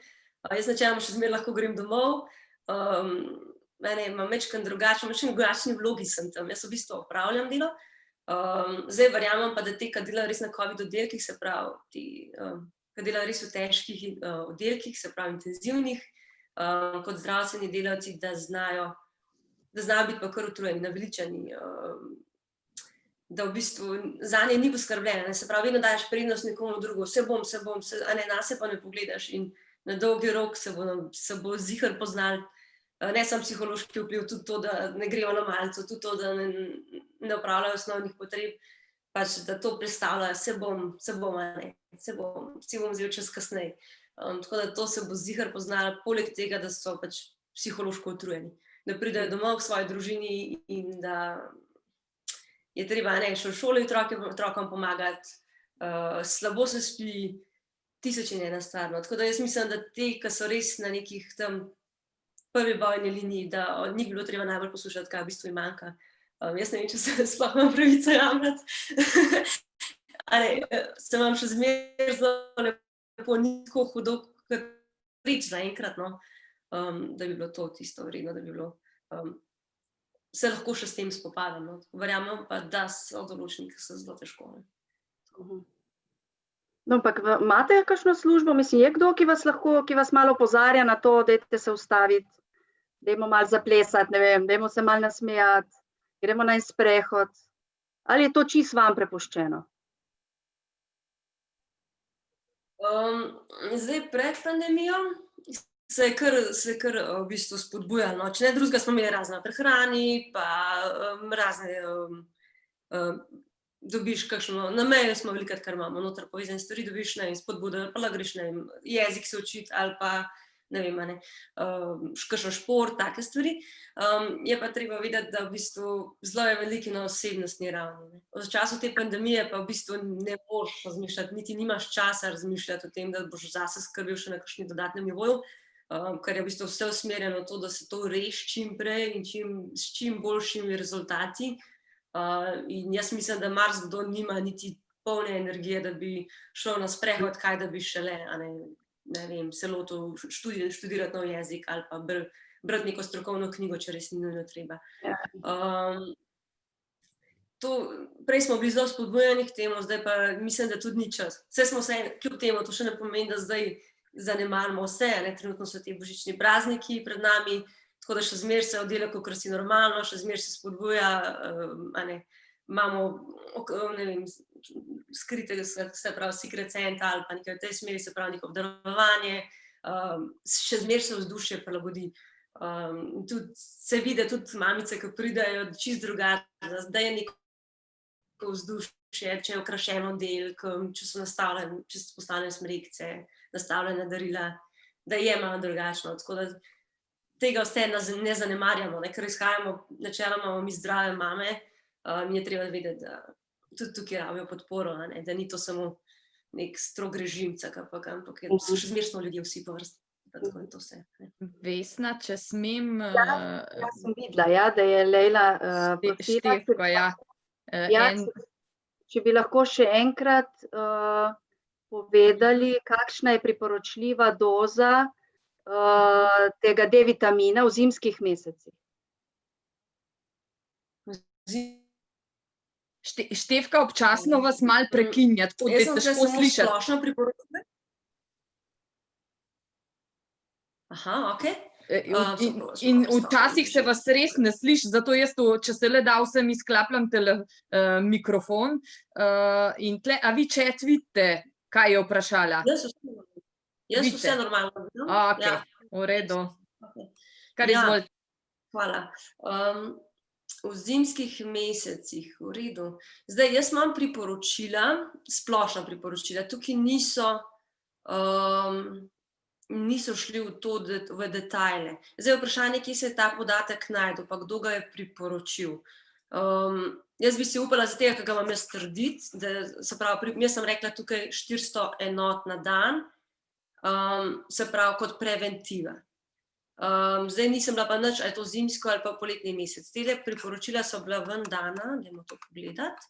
Jaz načeloma še zmeraj lahko grem domov, imam majčkeno drugačni vlogi sem tam, jaz v bistvu opravljam delo. Zdaj verjamem pa, da te, ki delajo res na covid oddelkih, se pravi, ki delajo res v težkih oddelkih, se pravi intenzivnih, kot zdravstveni delavci, da znajo biti pa kar utrujeni, naveličani, da v bistvu zanje ni poskrbljeno, se pravi, vedno daješ prednost nekomu drugo, se bom, a ne, nase pa ne pogledaš in na dolgi rok se bo ziher poznal, ne samo psihološki vpliv, tudi to, da ne grejo na malico, tudi to, da ne opravljajo osnovnih potreb, pač da to predstavljajo, se bom, a ne, si bom vzel čas kasneje. Tako da to se bo ziher poznalo, poleg tega, da so pač psihološko utrujeni, da pridejo domov k svoji družini in da je treba, ne, še v šoli otrokom pomagati, slabo se spi, tisoč in ena stvar, no. Tako da jaz mislim, da ti, ki so res na nekih tam prvi bojni liniji, da od njih bilo treba najbolj poslušati, kaj v bistvu jim manjka. Jaz ne vem, če se sploh imam pravico jamrati. Se vam še zmeraj zelo lepo, ni tako hudo, kot reč zaenkrat, no. Da bi bilo to tisto vredno, da bi bilo, se lahko še s tem spopadam, no. Verjamem pa, da so določeni, ki so zelo težko, ne. No, ampak imate kakšno službo, mislim, je kdo, ki vas malo opozarja na to, dajte se ustaviti, dajmo malo zaplesati, ne vem, dajmo se malo nasmejati, gremo na en sprehod, ali je to čisto vam prepuščeno? Zdaj pred pandemijo se je kar v bistvu spodbujalo, no, če ne drugega smo imeli razne prehrani, pa razne, dobiš kakšno, na mailu smo velikrat, kar imamo noter povezane stvari, dobiš, ne vem, spodbudo, pa lahko greš, ne vem, jezik se učiti ali pa, ne vem, a ne, kakšen šport, take stvari. Je pa treba vedeti, da v bistvu zelo je veliko na osebnostni ravni, ne. V času te pandemije pa v bistvu ne boš razmišljati, niti nimaš časa razmišljati o tem, da boš zase skrbel še na kakšnem dodatnem nivoju, ker je v bistvu vse usmerjeno v to, da se to reši čim prej in s čim boljšimi rezultati. In jaz mislim, da marsikdo nima niti polne energije, da bi šel na sprehod, kaj da bi šele, a ne vem, se lotil študirati nov jezik ali pa brati neko strokovno knjigo, če res ni nujno treba. Prej smo bili zelo spodbujani k temu, zdaj pa mislim, da tudi ni čas. Saj smo se, kljub temu, to še ne pomeni, da zdaj zanemarimo vse, ne, trenutno so ti božični prazniki pred nami, tako da še zmeraj se oddelek okrasi normalno, še zmeraj se spodbuja, imamo, ne vem, skrite, se pravi, secret center ali pa nekaj v tej smeri, se pravi, neko obdarovanje, še zmeraj se vzdušje prilagodi. Tudi se vidi, tudi mamice, ki pridejo čisto drugače, da je neko vzdušje, če je okrašen oddelek, če so postavljene smrekice, nastavljena darila, da je malo drugačno, tako da tega vse ne zanemarjamo, ne, ker izhajamo, načeloma imamo mi zdrave mame, in je treba vedeti, da tudi tukaj rabijo podporo, a ne, da ni to samo nek strog režim, ampak še zmeraj smo ljudje vsi po vrsti, tako in to vse. Vesna, če smem... Jaz sem videla, ja, da je Lejla Števko, ja. če bi lahko še enkrat povedali, kakšna je priporočljiva doza tega D-vitamina v zimskih mesecih. Štefka, občasno vas malo prekinja, tako da je Jaz sem težko samo slišati. splošno priporočila. Aha, okej. In včasih se vas res ne sliši, zato jaz to, če se le da, vsem izklapljam mikrofon. In tle, a vi chat vidite, kaj je vprašala? Jaz vse normalno vidim. Okej, v redu. Kar Ja. izvolite. Hvala. V zimskih mesecih, v redu. Zdaj, jaz imam priporočila, splošna priporočila. Tukaj niso šli v detajle. Zdaj, vprašanje, kje se je ta podatek našel, pa kdo ga je priporočil. Jaz bi si upala za tega, ki ga imam jaz trditi, se pravi, jaz sem rekla tukaj 400 enot na dan, se pravi kot preventiva. Zdaj nisem bila pa nič, ali je to zimsko ali pa poletni mesec. Tele priporočila so bila ven dana, dajmo to pogledati,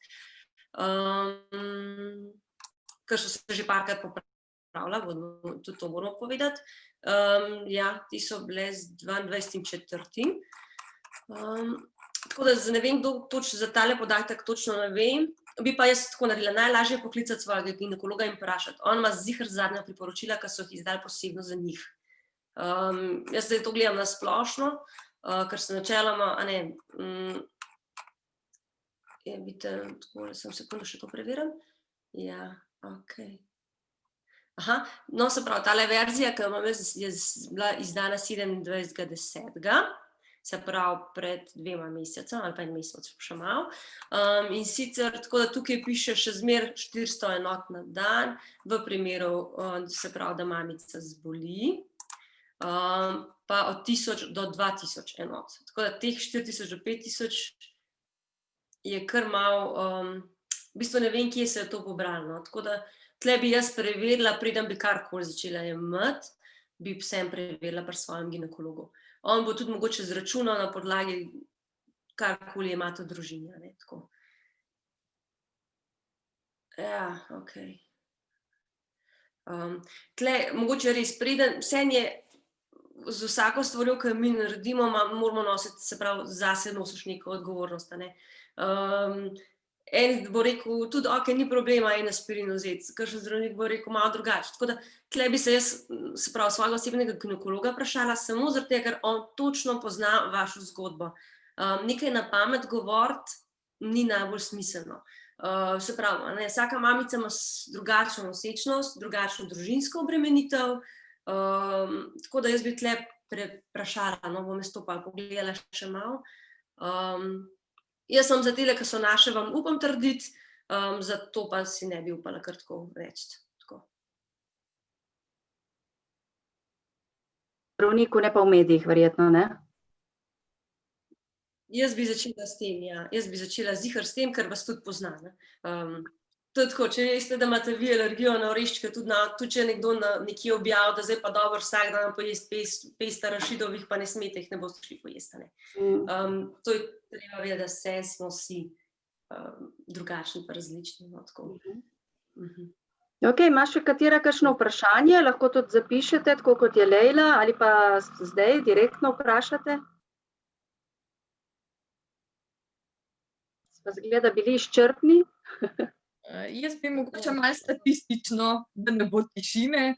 ker so se že parkrat popravila, tudi to moramo povedati. Ja, ti so bile z 22.4. Tako da ne vem, kdo točno za tale podatek točno ne vem, bi pa jaz tako naredila, najlažje poklicati svojega ginekologa in vprašati. On ima ziher zadnja priporočila, ki so jih izdali posebno za njih. Jaz zdaj to gledam na splošno, ker se načeloma, vidite, tako, sem sekundo še to preverim. Ja, okej. Aha, no, se pravi, tale verzija, ki imam jaz, je bila izdana 27.10., se pravi pred 2 mesecema ali pa 1 mesec še malo. In sicer tako, da tukaj piše še zmer 400 enot na dan, v primeru, se pravi, da mamica zboli, pa od 1000 do 2000 enot. Tako da teh 4000 do 5000 je kar malo, v bistvu ne vem, kje se je to pobralo. Tako da tle bi jaz preverila, preden bi karkoli začela jemati, bi vsem preverila pri svojem ginekologu. On bo tudi mogoče izračunal na podlagi karkoli imate v družini. Tako. Ja, okej. Tle, mogoče res preden, vse je z vsako stvarjo, ki mi naredimo, moramo nositi, se pravi, zase nosiš neko odgovornost. En bo rekel, tudi ok, ni problema en aspirin vzeti, kakšen zdravnik bo rekel malo drugače. Tako da, tle bi se jaz, se pravi, svojega osebnega ginekologa vprašala, samo zaradi tega, ker on točno pozna vašo zgodbo. Nekaj na pamet govoriti ni najbolj smiselno. Se pravi, vsaka mamica ima drugačno nosečnost, drugačno družinsko obremenitev, tako da jaz bi tle vprašala, bom jaz to pa pogledala še malo. Jaz sem za tele, ki so naše, vam upam trditi, zato pa si ne bi upala kar tako reči. Zdravniku, ne pa v medijih, verjetno, ne? Jaz bi začela s tem, ja. Jaz bi začela ziher s tem, ker vas tudi pozna. To je tako, če veste, da imate vi alergijo na oreščke, tudi če je nekdo nekje objavil, da zdaj pa dobro vsak dan pojesti pest arašidovih, pa ne smete, jih ne boste šli pojesti. To je treba vedeti, da smo vsi drugačni pa različni. Ok, imaš še katera kakšno vprašanje? Lahko tudi zapišete, tako kot je Lejla, ali pa zdaj direktno vprašate? Sva zgleda bili izčrpni. Jaz bi mogoče malo statistično, da ne bo tišine.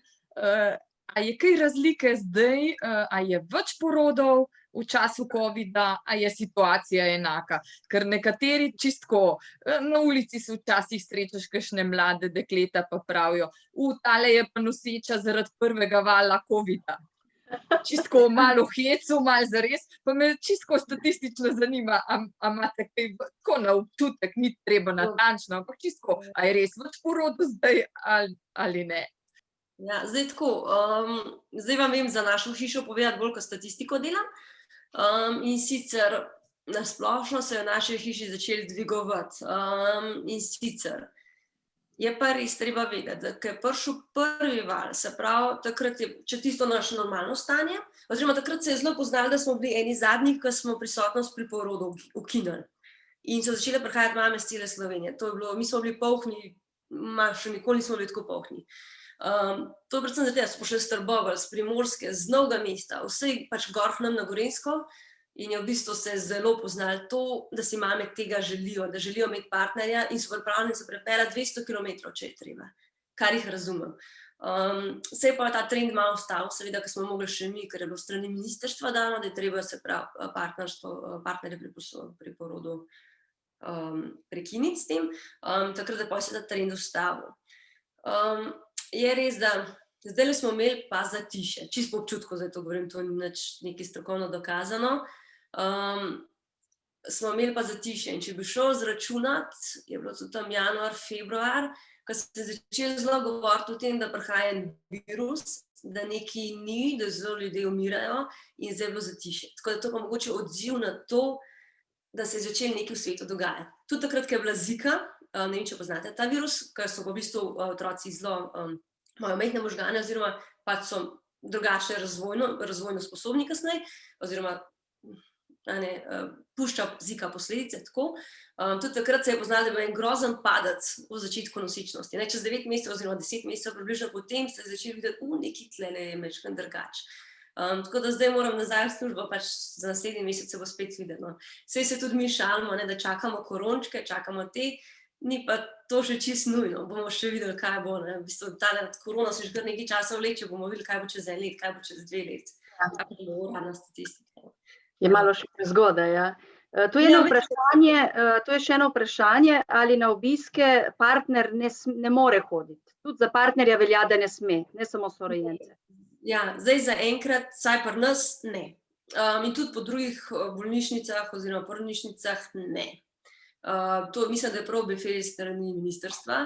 A je kaj razlike zdaj, a je več porodov v času covida, a je situacija enaka? Ker nekateri čistko, na ulici se včasih srečaš kakšne mlade dekleta, pa pravijo, tale je pa noseča zaradi prvega vala covida. Čistko malo v hecu, malo zares, pa me čistko statistično zanima, a imate kaj tako na občutek, ni treba natančno, ampak čistko, a je res več porodov zdaj ali ne? Ja, zdaj tako, zdaj vam vem za našo hišo povedati bolj, ko statistiko delam. In sicer na splošno se je v naši hiši začeli dvigovati. In sicer je pa res treba vedeti, da ko je prišel prvi val, se pravi, takrat je, če tisto naše normalno stanje, oziroma takrat se je zelo poznalo, da smo bili eni zadnjih, ko smo prisotnost pri porodu ukinili. In so začele prihajati mame z cele Slovenije. To je bilo, mi smo bili polhni, še nikoli nismo bili tako polhni. To je predvsem zato, da smo šli s Trbovelj, s Primorske, z Novega mesta, vse pač gor k nam na Gorenjsko. In je v bistvu se zelo poznalo to, da si mame tega želijo, da želijo imeti partnerja in so pripravljeni se prepeljati 200 km, če je treba, kar jih razumem. Se je pa ta trend malo ustal, seveda, ker smo mogli še mi, ker je bilo strani ministrstva dano, da je treba se pravi partnerje pri porodu prekiniti s tem, takrat je pa se ta trend ustavil. Je res, da zdaj smo imeli pa zatišje, čisto po občutku, zdaj to govorim, to ni nič nekaj strokovno dokazano, smo imeli pa zatišje in če bi šel zračunati, je bilo tudi tam januar, februar, ko se je začelo zelo govoriti o tem, da prihaja en virus, da nekaj ni, da zelo ljudje umirajo in zdaj je bilo zatišje. Tako da to pa mogoče odziv na to, da se je začelo nekaj v svetu dogajati. Tudi takrat, ko je bila Zika, ne vem, če poznate ta virus, ker so pa v bistvu otroci zelo, imajo majhne možgane oziroma pač so drugače razvojno sposobni kasneje, oziroma pušča Zika posledice, tako. Tudi takrat se je poznalo, da je bil en grozen padec v začetku nosečnosti. Čez 9 mesecev oziroma 10 mesecev približno potem ste začeli videti, nekaj tlele je majčkeno drugače. Tako da zdaj moram nazaj v službo, pač za naslednji mesec se bo spet videlo. Saj se tudi mi šalimo, da čakamo korončke, čakamo te, ni pa to še čisto nujno, bomo še videli, kaj bo. V bistvu tale korona se že kar nekaj časa vleče, bomo videli, kaj bo čez 1 let, kaj bo čez 2 let. Kaj bo uradna statistika. Je malo še prezgodaj, ja. Tu je še eno vprašanje, ali na obiske partner ne more hoditi. Tudi za partnerja velja, da ne sme, ne samo sorojence. Ja, zdaj za enkrat, saj pri nas ne. In tudi po drugih bolnišnicah oziroma porodnišnicah ne. To mislim, da je prav befel strani ministrstva.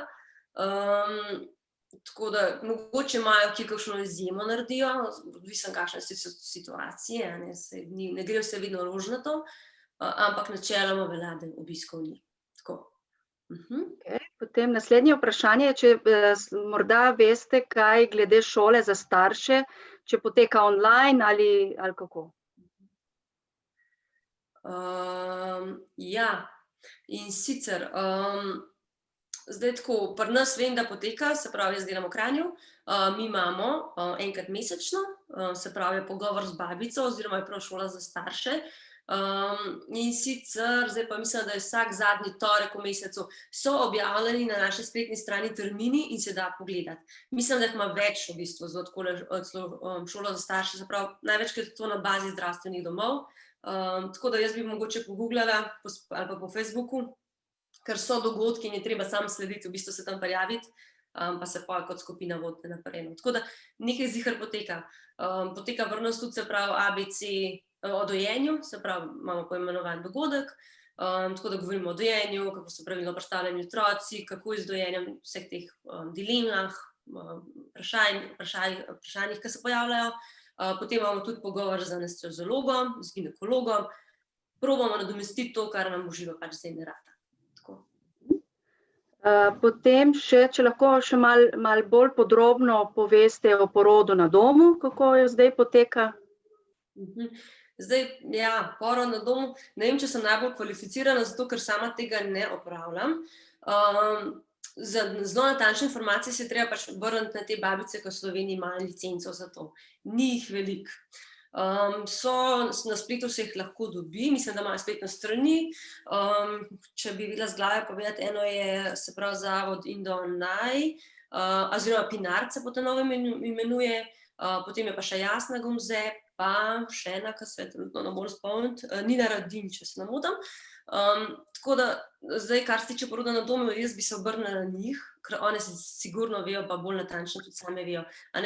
Tako da mogoče imajo, ki kakšno izjemo naredijo, odvisno kakšne so situacije, ne gre vse vedno rožnato, ampak načeloma velja, da obiskov ni. Tako. Okay. Potem naslednje vprašanje, če morda veste, kaj glede šole za starše, če poteka online ali kako? Ja, in sicer zdaj tako, pri nas vem, da poteka, se pravi, jaz delam v Kranju, mi imamo enkrat mesečno, se pravi, pogovor z babico oziroma je prav šola za starše. In sicer, zdaj pa mislim, da je vsak zadnji torek v mesecu, so objavljeni na naši spletni strani termini in se da pogledati. Mislim, da jih ima več v bistvu za šolo za starše, se pravi, največkrat je to na bazi zdravstvenih domov, tako da jaz bi mogoče pogooglala ali pa po Facebooku, ker so dogodki in je treba sam slediti, v bistvu se tam prijaviti, pa se pa kot skupina vodite naprej. Tako da nekaj ziher poteka. Poteka pri nas tudi, se pravi, ABC o dojenju, se pravi, imamo poimenovan dogodek, tako da govorimo o dojenju, kako so pravilno predstavljeni otroci, kako je z dojenjem, vseh teh dilemah, vprašanjih, ki se pojavljajo. Potem imamo tudi pogovor z anesteziologom, z ginekologom, probamo nadomestiti to, kar nam v živo pač zdaj ne rata. Potem še, če lahko še malo bolj podrobno poveste o porodu na domu, kako jo zdaj poteka? Zdaj, ja, porod na domu, ne vem, če sem najbolj kvalificirana, zato ker sama tega ne opravljam. Za zelo natančne informacije se treba pač obrniti na te babice, ki v Sloveniji imajo licenco za to. Ni jih veliko. Na spletu se jih lahko dobi, mislim, da imajo spletne strani. Če bi bila z glave povedati, eno je, se pravi, zavod Indonaj, oziroma Pinard se po ta novem imenuje, potem je pa še Jasna Gomze, pa še ena, ki se je trenutno ne bolj spomniti, Nina Radin, če se ne motim. Tako da, zdaj, kar se tiče poroda na domu, jaz bi se obrnila na njih, ker one se sigurno vejo, pa bolj natančno tudi same vejo.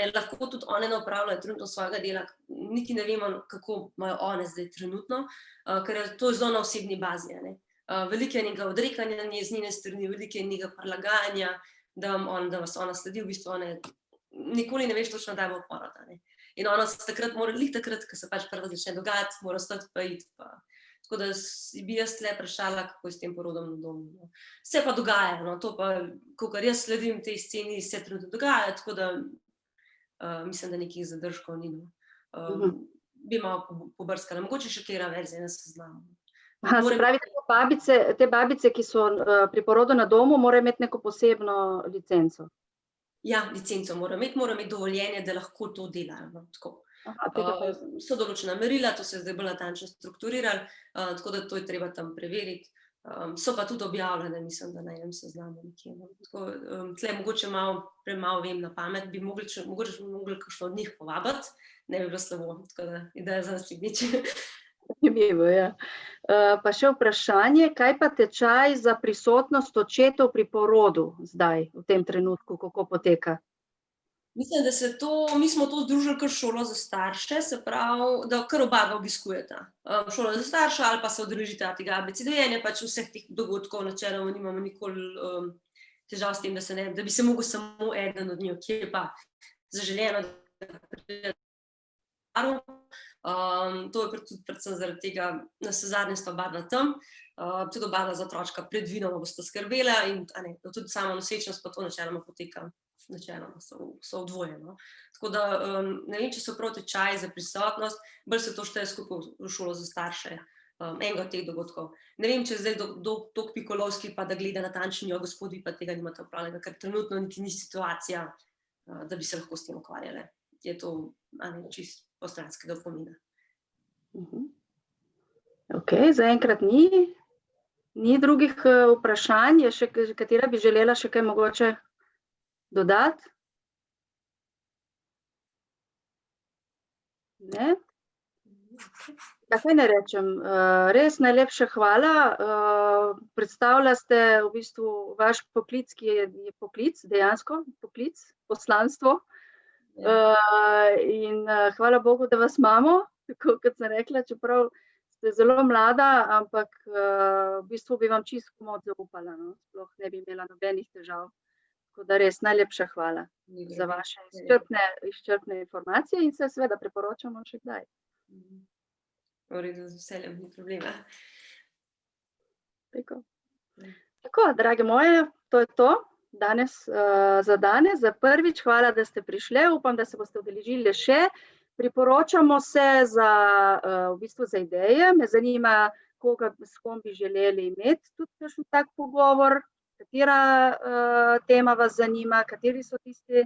Lahko tudi one ne opravljajo trenutno svojega dela, niti ne vemo, kako imajo one zdaj trenutno, ker to je zelo na osebni bazi. Veliko je nekega odrekanja z njene strani, veliko je nekega prilagajanja, da vas ona sledi, v bistvu one nikoli ne veš točno, kdaj bo porod. In ona se takrat mora, takrat, ko se pač prvo začne dogajati, mora stati pa iti. Tako da bi jaz tle vprašala, kako je s tem porodom na domu. Vse pa dogaja, to pa, kakor jaz sledim tej sceni, se trenutno dogaja, tako da mislim, da nekih zadržkov ni. Bi malo pobrskala, mogoče še kera verzija na seznamu. Aha, se pravi, te babice, ki so pri porodu na domu, morajo imeti neko posebno licenco. Ja, licenco mora imeti dovoljenje, da lahko to delajo. No, tako. Aha, tega pa jaz. So določena merila, to se je zdaj bolj natančno strukturiralo, tako da to je treba tam preveriti. So pa tudi objavljene, mislim, da na enem seznamu nekje. No. Tako, tle mogoče premalo vem na pamet, mogoče mogli kakšno od njih povabiti, ne bi bilo slabo, tako da ideja za naslednjič. Zanimivo, ja. Pa še vprašanje, kaj pa tečaj za prisotnost očetov pri porodu zdaj, v tem trenutku, kako poteka? Mislim, da mi smo to združili kar šolo za starše, se pravi, da kar oba obiskujeta. Šolo za starše ali pa se udeležita tega abecediranja, pač vseh teh dogodkov načeloma nimamo nikoli težav s tem, da bi se mogel samo eden od njih, ki je pa zaželeno, da pride. To je tudi predvsem zaradi tega, navsezadnje sta oba tam, tudi oba za otročka predvidoma bosta skrbela in tudi sama nosečnost pa to načeloma poteka. Načeloma so odvojeno. Tako da ne vem, če so prav tečaji za prisotnost, bolj se to šteje skupaj v šolo za starše, enega od teh dogodkov. Ne vem, če je zdaj toliko pikolovski, pa da gleda natančnijo gospodi, pa tega nimate upravljenega, ker trenutno niti ni situacija, da bi se lahko s tem ukvarjali. Je to čist postranskega pomena. Ok, zaenkrat ni drugih vprašanj, je še katera bi želela še kaj mogoče dodati? Ne? Kaj ne rečem, res najlepša hvala. Predstavlja ste v bistvu vaš poklic, ki je poklic, dejansko poklic, poslanstvo. In hvala Bogu, da vas imamo, tako kot sem rekla, čeprav ste zelo mlada, ampak v bistvu bi vam čisto komot zaupala, no? Sploh ne bi imela nobenih težav. Tako da res najlepša hvala za vaše izčrpne informacije in se seveda priporočamo še kdaj. V redu, z veseljem, ni problema. Tako, drage moje, to je to za danes, za prvič. Hvala, da ste prišli, upam, da se boste udeležili še. Priporočamo se v bistvu za ideje, me zanima, s kom bi želeli imeti tudi kakšen tak pogovor, katera tema vas zanima, kateri so tisti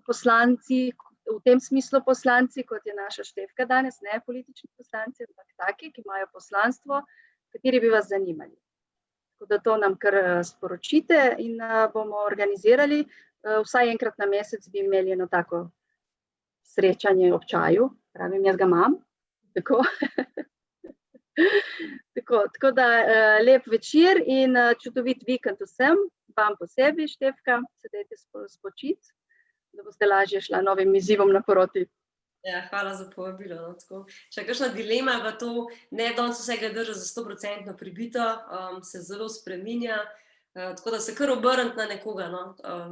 poslanci, v tem smislu poslanci, kot je naša Štefka danes, ne politični poslanci, ampak taki, ki imajo poslanstvo, kateri bi vas zanimali. Tako da to nam kar sporočite in bomo organizirali, vsaj enkrat na mesec bi imeli eno tako srečanje ob čaju, pravim, jaz ga imam, tako. Tako da lep večer in čudovit vikend vsem, vam posebej, Štefka, se dajte spočiti, da boste lažje šla novim izzivom naproti. Ja, hvala za povabilo. No, še kakšna dilema v to, ne danes vsega drža za 100% pribito, se zelo spreminja, tako da se kar obrniti na nekoga, no,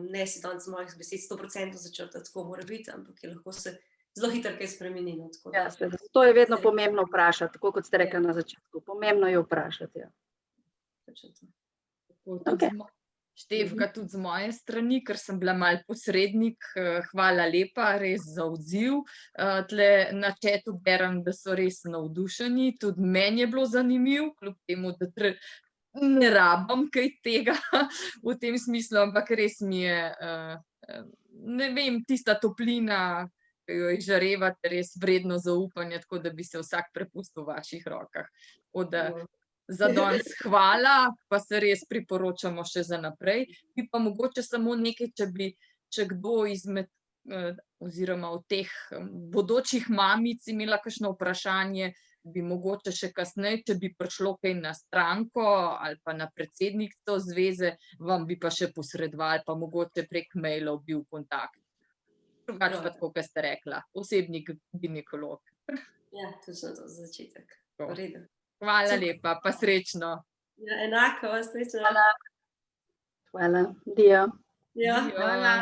ne si danes mojih besed 100% začrtati, tako mora biti, ampak je lahko se zelo hitro kaj spremeni. No, ja, to je vedno pomembno vprašati, tako kot ste rekli na začetku, pomembno je vprašati. Ja. Okay. Štefka, tudi z moje strani, ker sem bila malo posrednik, hvala lepa, res za odziv. Tle na chatu berem, da so res navdušeni, tudi meni je bilo zanimivo, kljub temu, da ne rabim kaj tega v tem smislu, ampak res mi je, ne vem, tista toplina, ki jo izžarevate, res vredno zaupanja, tako da bi se vsak prepustil v vaših rokah. Za danes hvala, pa se res priporočamo še za naprej. Bi pa mogoče samo nekaj, če kdo izmed oziroma od teh bodočih mamic imela kakšno vprašanje, bi mogoče še kasneje, če bi prišlo kaj na stranko ali pa na predsednico zveze, vam bi pa še posredovali, pa mogoče prek mailov bil kontakt. Drugače pa tako, kot ste rekla, osebni ginekolog. Ja, točno to za začetek. V redu. Hvala lepa, pa srečno. Ja, enako, srečno. Hvala. Dio. Ja, hvala.